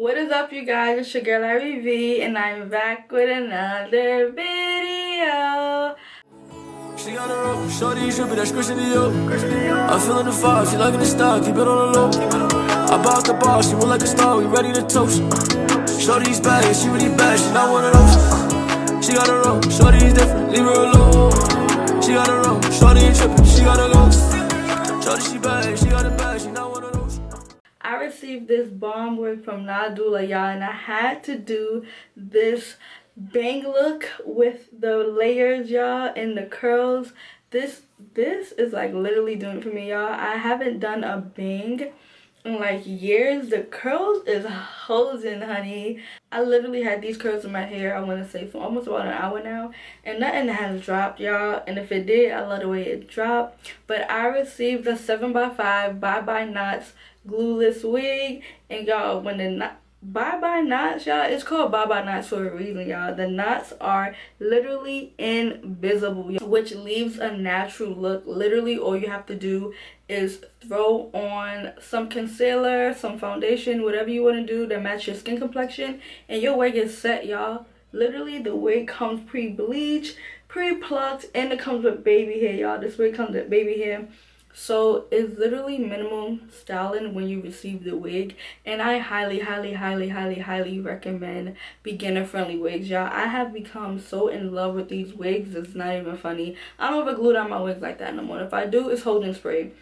What is up, you guys? It's your girl ARIE, and I'm back with another video. She got a rope, shorty drippin', that's Christian Dior. I'm feeling the vibe, she liking the style, keep it on the low. I bought the bar, she look like a star, we ready to toast. Shorty's bad, she really bad, she not one of those. She got a rope, shorty's different, leave her alone. She got a rope, shorty ain't trippin', she gotta go. Shorty, she bad, she got a bag, she not one of those. I received this bomb wig from Nadula, y'all, and I had to do this bang look with the layers, y'all, and the curls. This is like literally doing it for me, y'all. I haven't done a bang in like years. The curls is hosing, honey. I literally had these curls in my hair, I want to say, for almost about an hour now, and nothing has dropped, y'all. And if it did, I love the way it dropped. But I received a 7x5 Bye Bye Knots Glueless wig, and y'all, when the Bye Bye Knots, y'all, it's called Bye Bye Knots for a reason, y'all. The knots are literally invisible, which leaves a natural look. Literally all you have to do is throw on some concealer, some foundation, whatever you want to do to match your skin complexion, and your wig is set, y'all. Literally the wig comes pre-bleached, pre-plucked, and it comes with baby hair, y'all. This wig comes with baby hair. So it's literally minimum styling when you receive the wig, and I highly recommend beginner friendly wigs, y'all. I have become so in love with these wigs, it's not even funny. I don't ever glue down my wigs like that no more. If I do, it's holding spray.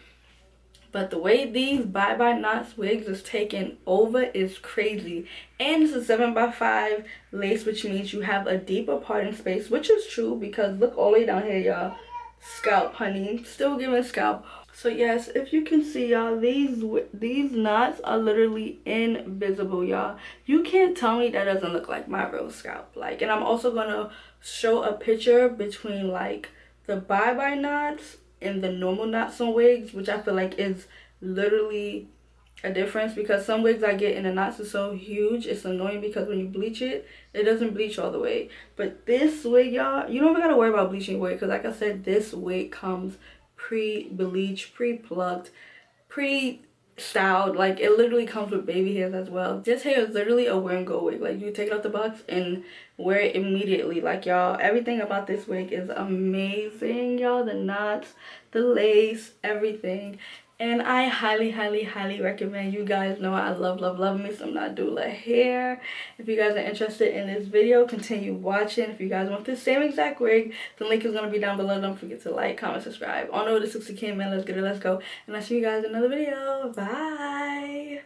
But the way these Bye Bye Knots wigs is taking over is crazy. And it's a 7x5 lace, which means you have a deeper parting space, which is true because look all the way down here, y'all. Scalp, honey, still giving scalp. So yes, if you can see, y'all, these knots are literally invisible, y'all. You can't tell me that doesn't look like my real scalp. Like, and I'm also gonna show a picture between like the Bye Bye Knots and the normal knots on wigs, which I feel like is literally a difference, because some wigs I get and the knots are so huge, it's annoying because when you bleach it, it doesn't bleach all the way. But this wig, y'all, you don't even gotta worry about bleaching your wig, because like I said, this wig comes pre-bleached, pre-plucked, pre-styled. Like, it literally comes with baby hairs as well. This hair is literally a wear and go wig. Like, you take it out the box and wear it immediately. Like, y'all, everything about this wig is amazing, y'all. The knots, the lace, everything. And I highly recommend. You guys know I love me some Nadula hair. If you guys are interested in this video, continue watching. If you guys want the same exact wig, the link is going to be down below. Don't forget to like, comment, subscribe. On over to 60K, man. Let's get it. Let's go. And I'll see you guys in another video. Bye.